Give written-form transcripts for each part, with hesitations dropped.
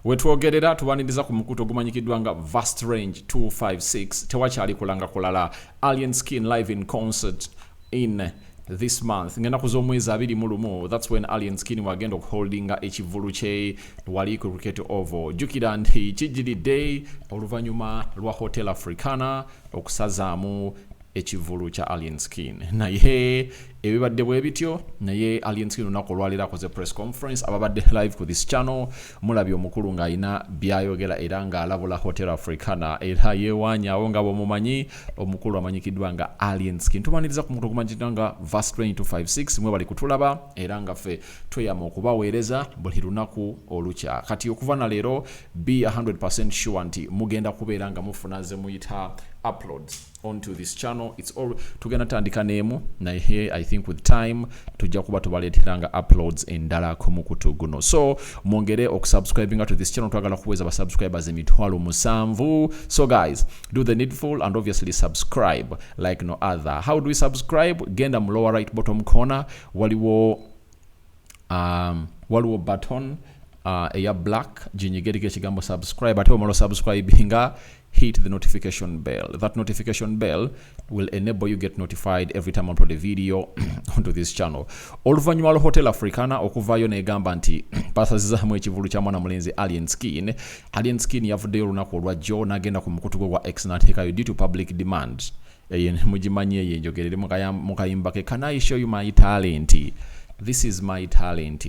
wetwogerera tubaniriza ku mukutu ogumanyikiddwa nga Vast Range 256 tewakyali kulanga kulala Alien Skin live in concert in this month ng'ennaku z'omwezi 21 that's when Alien Skin wagenda okuholdinga ekivulu kye wali ku Cricket Oval jjukira nti kijjiridde oluvanyuma lwa Hotel Africana okusazaamu ekivulu kya Alien Skin naye ebibadde bwe bityo naye Alien Skin olunaku olwaliro akoze press conference ababadde live ku this channel mulabye omukulu ng'alina byayogera era ng'alabula Hotel Africana era yeewaanyawo nga bw'omumanyi omukulu amanyikiddwa nga Alien Skin tumaniriza ku muntu ogumanyikiddwa nga Vast Range 256 mwe bali kutulaba era nga ffe tweyama okubaweereza buli lunaku olukya kati okuva na leero be 100% sure nti mugenda kubeera nga mufuna ze muyita uploads onto this channel it's all tugenda tandika neemu naye I think with time tujja kuba tubaleeteranga uploads endala ku mukutu guno so mwongere okusubscribinga to this channel twagala kuweza basubscribers emitwalo 7 so guys do the needful and obviously subscribe like no other how do we subscribe genda mu lower right bottom corner waliwo button eya black jinyigerike ekigambo subscribe ate omalo subscribinga hit the notification bell. That notification bell will enable you get notified every time I upload a video onto this channel. Oluvanyuma lwa Hotel Africana okuvayo negamba nti pasazizaamu ekivulu kya mwana mulenzi Alien Skin. Alien Skin yavuddeyo olunaku olwajjo n'agenda ku mukutu gwe gwa X n'ateekayo due to public demand. Mugimanye eyo enjogerere mu kayimba ke Can I show you my talent? This is my talent.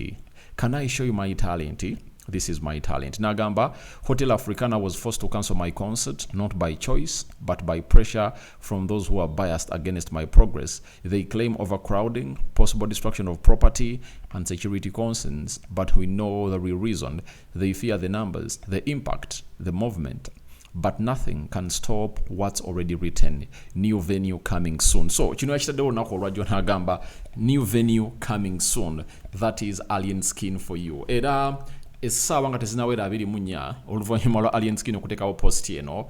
Can I show you my talent? This is my talent. Nagamba, Hotel Africana was forced to cancel my concert, not by choice, but by pressure from those who are biased against my progress. They claim overcrowding, possible destruction of property, and security concerns, but we know the real reason. They fear the numbers, the impact, the movement. But nothing can stop what's already written. New venue coming soon. So, kino yakitaddewo olunaku olwajjo n'agamba, new venue coming soon. That is Alien Skin for you. Era essaawa nga tezinawera 24 oluvanyuma lwa Alien Skin okuteekawo post eno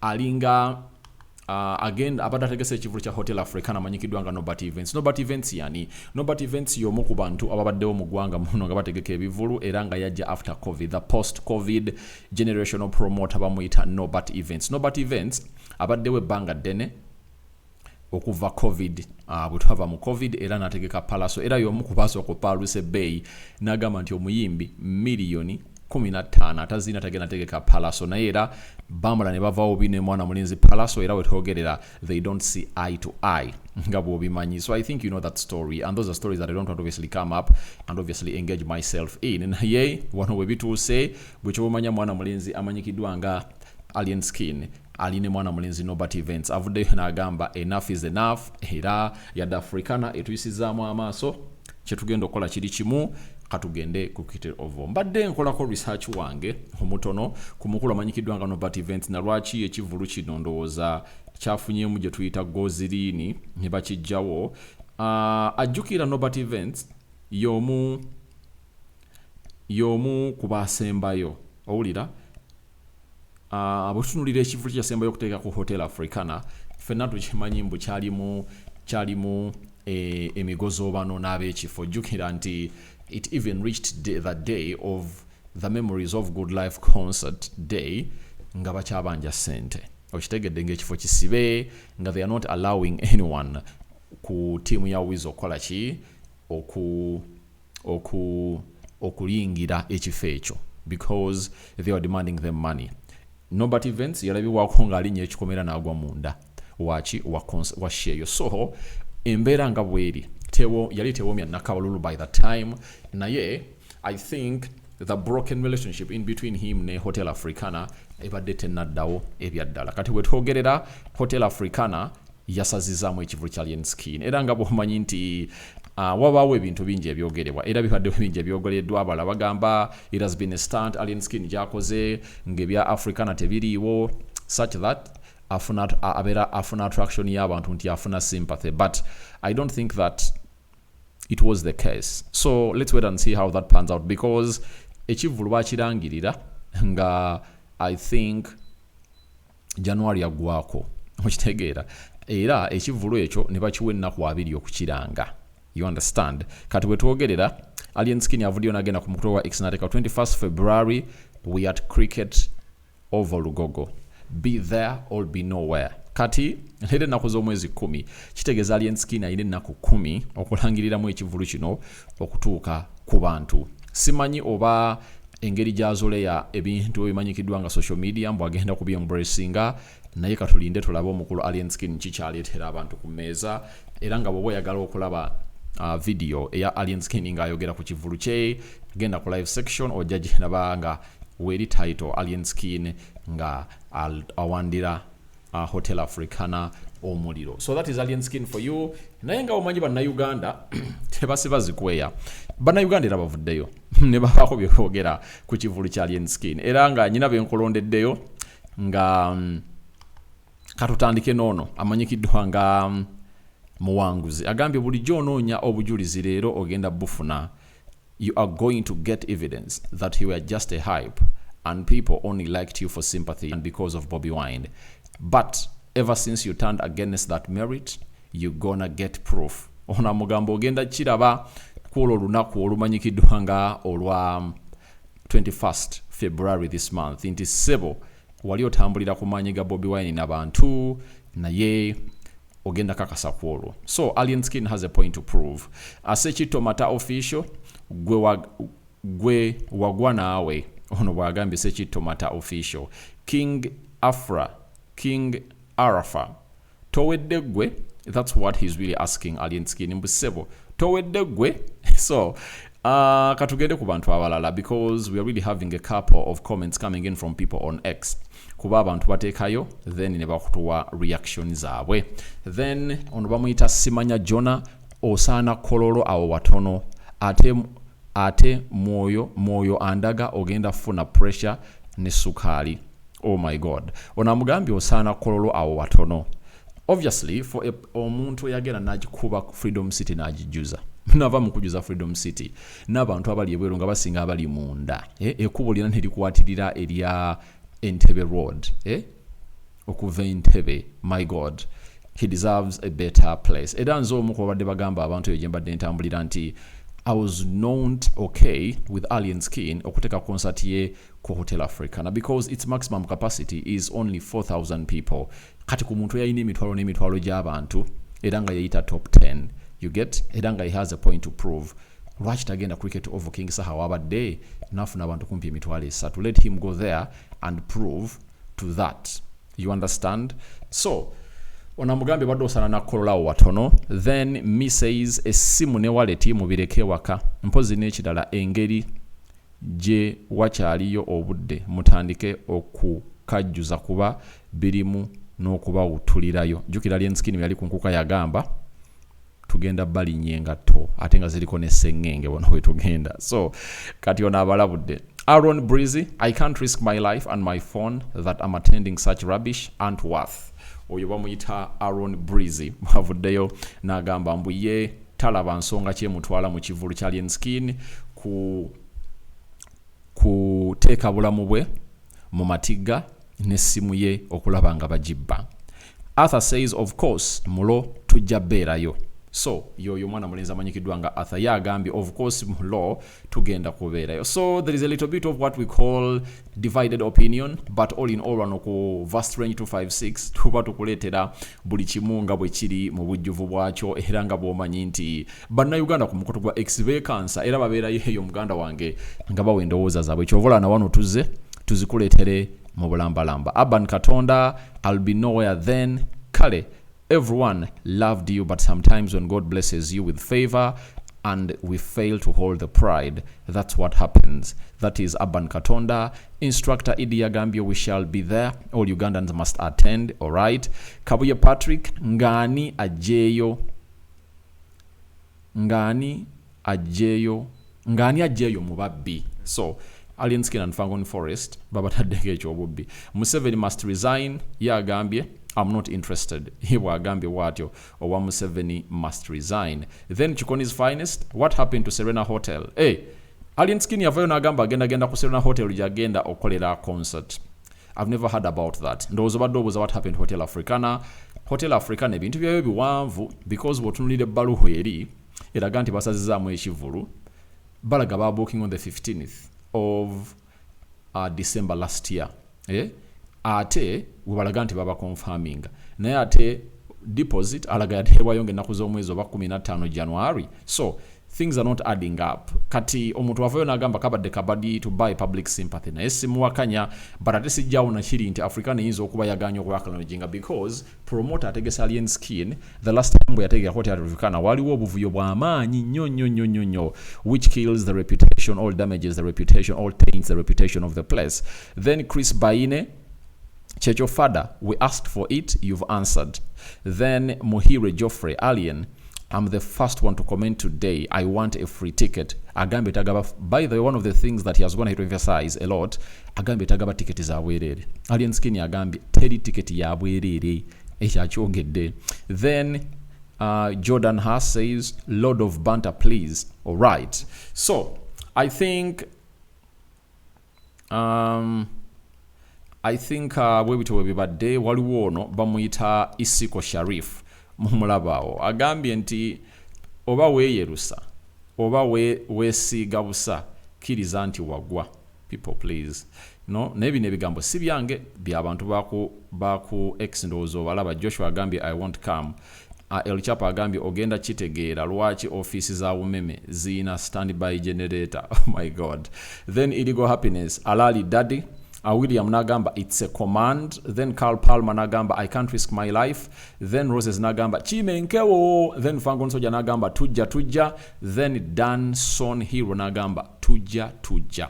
alinga agenda abadde ategese ekivulu kya Hotel Africana amanyikiddwa nga Nobat Events. Nobat Events yani Nobat Events y'omu ku bantu ababaddewo mu ggwanga muno nga bategeka ebivulu era nga yajja after COVID, the post COVID generational promoter bamuyita Nobat Events. Nobat Events abaddewo ebbanga ddene okuva COVID bwetwava mu COVID era nategeka palaso era y'omu ku basooka okupaalusa ebbeeyi n'agamba nti omuyimbi miliyoni 15 atazina tagenda tegeka palaso naye era bambala ne bavaawo bine mwana mulenzi palaso era wetwogerera they don't see eye to eye nga bw'obimanyi so I think you know that story and those are stories that I don't want to obviously come up and obviously engage myself in naye wano bwe bituuse bwe kyobumanya mwana mulenzi amanyikiddwa nga Alien Skin aline mwana mulenzi Nobat Events avuddeyo n'agamba enough is enough era yadde Africana etuyisizaamu amaaso kyetugenda okukola kiri kimu katugende ku Cricket Oval. Mbadde nkolako research wange omutono ku mukulu amanyikiddwa nga Nobat Events na lwaki ekivulu kino ndowooza kyafunyemu gye tuyita goziriini ne bakijjawo ajjukira Nobat Events y'omu ku baasembayo owulira bwetutunulira ekivulu kyasembayo okuteeka ku Hotel Africana ffenna tukimanyi mbu kyalimu emigozoobano n'ab'ekifo jjukira nti it even reached the day of the Memories of Good Life concert day nga bakyabanja ssente okitegedde ng'ekifo kisibe nga they are not allowing anyone ku tiimu ya Wiz okukola ki okuyingira ekifo ekyo because they were demanding them money. Nobat Events yalabibwako ng'alinnya ekikomera n'agwa munda wa sheeyo so embeera nga bweri yali tewomya nakawululu by that time naye I think the broken relationship in between him ne Hotel Africana ebadde tennaddawo ebyaddala kati wetwogerera Hotel Africana yasazizaamu ekivulu kya Alien Skin era nga bw'omanyi nti wabaawo ebintu bingi ebyogerebwa era bibaddewo bingi ebyogereddwa abala bagamba it has been a stunt Alien Skin gyakoze ng'ebya Africana tebiriiwo such that afuna attraction y'abantu nti afuna sympathy but I don't think that it was the case so let's wait and see how that pans out because ekivulu bakirangirira nga I think January agwako okitegeera era ekivulu ekyo ne bakiwa ennaku 2 okukiranga you understand kati bwe twogerera Alien Skin yavuddeo nagenda ku mukutwa wa X nateka 21st February we at cricket over Lugogo. Be there or be nowhere. Kati lede naku z'omwezi 10 kitegeeza Alien Skin ayine naku 10 okulangiriramu ekivulu kino okutuuka ku bantu. Simanyi oba engeri gyazoleya ebintu ebimanyikiddwa nga social media mbu agenda kubi embracinga, naye katulinde tulabe omukulu Alien Skin kikyaleetera abantu ku mmeeza, era nga bw'oba oyagala okulaba video eya Alien Skin ng'ayogera ku kivulu kye, genda ku live section ojja giraba nga weri title Alien Skin nga awandira Hotel Africana omuliro. So that is Alien Skin for you. Naye nga omanyi bannayuganda tebasiba zikweya. Bannayuganda era bavuddeyo ne babaako byogera ku kivulu kya Alien Skin. Era nga nyina benkolondeddeyo nga katutandike noono amanyikiddwa nga muwanguzi. Agambye bulijjo onoonya obujulizi leero ogenda bufuna. You are going to get evidence that you were just a hype and people only liked you for sympathy and because of Bobby Wine. But ever since you turned against that merit, you're gonna get proof. Ona mugambo ogenda kiraba kwolwo olunaku olumanyikiddwa nga olwa 21st February this month. Nti sebo wali otambulira ku maanyi ga Bobby Wine n'abantu naye ogenda kakasa kwolwo. So Alien Skin has a point to prove. Sekitto Mata official gwe wagwa naawe ono bwagambye Sekitto Mata official. King Arafa towedde gwe, that's what he's really asking Alien Skin. Mbusebo towedde gwe. So katugende ku bantu abalala because we are really having a couple of comments coming in from people on X. Kuba abantu bateekayo then ne bakutuwa reaction zaabwe. Then ono bamuyita Simanya Jona osaana kololo awo watono ate mwoyo andaga ogenda funa pressure ne sukali. Oh my God. Onamugambye osaana kololo awo watono. Obviously for omuntu yagenda n'agikuba Freedom City n'agijuza. Nava mu kujuza Freedom City n'abantu abali ebweru nga basinga abali munda. Ekkubo lyonna nterikwatirira erya Entebbe Road. Okuva Entebbe. My God. He deserves a better place. Era nze omu ku babadde bagamba abantu eyo gye mbadde ntambulira nti I was not okay with Alien Skin okuteka concert ye ku Hotel Africana because its maximum capacity is only 4,000 people. Kati ku muntu yayina emitwalo n'emitwalo gy'abantu era nga yeyita top 10. You get? Era nga he has a point to prove. Lwaki tagenda cricket over King Saha wabadde nafuna abantu kumpi emitwalo esatu. Let him go there and prove to that. You understand? So onamugambe badde osana nakololawo watono. Then me says essimu ne wallet mubireke waka mpozi n'ekirala engeri gye wakyaliyo obudde mutandike okukajjuza kuba birimu n'okuba wutulirayo. Jukira Alien Skin yali ku nkuka yagamba tugenda balinye ngatto ate nga ziriko ne sengenge wano we tugenda. So kati ona abalabudde. Aaron Breezy, I can't risk my life and my phone that I'm attending such rubbish aren't worth. Oyo bamuyita Aaron Breezy bavuddeyo n'agamba mbu ye talaba nsonga kyemutwala mu kivulu kya Alien Skin kuteeka bulamu bwe mu matigga n'essimu ye okulaba nga bagibba. Arthur says of course mulo tujja beerayo. So yoyo mwana mulenzi amanyikiddwa nga Arthur yagambye of course mulo tugenda kubeerayo. So there is a little bit of what we call divided opinion, but all in all wano ku verse range 256 tuba tukuleetera buli kimu nga bwe kiri mu bujjuvu bwakyo era nga bw'omanyi nti bannayuganda ku mukoto gwa X kansa era babeerayo eyo muganda wange nga bawa endowooza zaabwe. Kyovola na wano tuzikuleetere mu bulambalamba. Aban Katonda, I'll be nowhere then. Kale everyone loved you, but sometimes when God blesses you with favor and we fail to hold the pride, that's what happens. That is Aban Katonda. Instructor Idi Agambio, we shall be there. All Ugandans must attend. All right. Kabuye Patrick, ngani ajeyo mubabbi. So Alien Skin and Fangon Forest babatadde ekyobubi. Museveni must resign. Agambye I'm not interested. Hiwa Agambye watyo owa Museveni must resign. Then Chikoni's finest, what happened to Serena Hotel? Hey, Alien Skin yavayo n'agamba agenda ku Serena Hotel gyagenda okolera concert. I've never heard about that. Ndowooza badde what happened to Hotel Africana. Hotel Africana ebintu byayo biwanvu because bw'otunulira ebbaluwa eri eraga nti basazizaamu ekivulu balaga booking on the 15th of December last year. Ate webalaga nti baba confirming naye ate deposit alaga yateebwayo ng'ennaku z'omwezi oba 15 January. So things are not adding up. Kati omuntu avayo n'agamba kabadde kabadi to buy public sympathy naye simuwakanya, but ate sijjawo nakiri nti Africana eyinza okuba yaganye okubakalaginga because promoter ategesa alien skin the last time bwe yategeka koti Africana waliwo obuvuyo bw'amaanyi nnyo which kills the reputation, all damages the reputation, all taints the reputation of the place. Then Chris Baine, Checho Fada, we asked for it, you've answered. Then Muhire Geoffrey, Alien, I'm the first one to comment today. I want a free ticket. Agambe tagaba. By the way, one of the things that he has going to emphasize a lot, Agambe tagaba ticket is aware. Alien skin Agambe teri ticket ya aware. Then Jordan Haas says, Lord of Banter, please. All right. So I think wewe badde waliwo ono bamuyita Isiko Sharif mumulabawo agambye nti oba weeyerusa oba weesiiga busa kiriza nti wagwa. People please no nebi nebigambo si byange by'abantu baku X ndowooza obalaba. Joshua agambye I won't come. El Chapa agambye ogenda kitegeera lwaki office za umeme zina standby generator. Oh my god. Then Iligo Happiness Alali Daddy William Nagamba, it's a command. Then Carl Palmer Nagamba, I can't risk my life. Then Roses Nagamba, Chimenkewo. Then Fangon Soja Nagamba, Tuja. Then Dan Son Hero Nagamba, Tuja.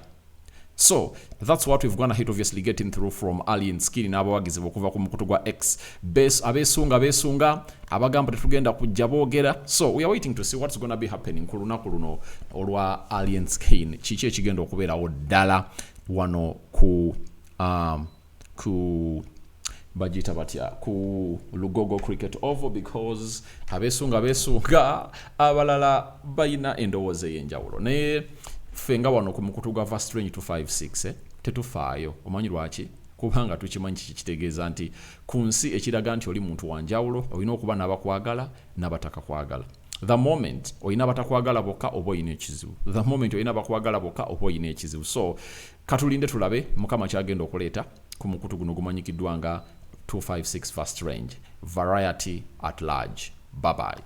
So that's what we've gonna hit, obviously getting through from Alien Skin n'abawagizi okuva ku mukutu gwa X base abesunga abagamba tetugenda kujja boogera. So we are waiting to see what's gonna be happening ku lunaku luno olwa Alien Skin, kiki ekigenda okubeerawo ddala wano ku bajita batya ku Lugogo Cricket Oval, because abesunga abalala bayina endowooza ey'enjawulo naye fenga wano ku mukutu gwa verse 2256 tetufaayo. Omanyi lwaki? Kubanga tukimanyi kitegeeza nti ku nsi ekiraga nti oli muntu wanjawulo olina okuba n'abakwagala n'abatakakwagala. The moment oyina batakwagala bokka oba oyina ekizibu. The moment oyina bakwagala bokka oba oyina ekizibu. So katulinde tulabe Mukama kyagenda okuleeta ku mukutu guno gumanyikiddwa nga 256 first range variety at large. Bye bye.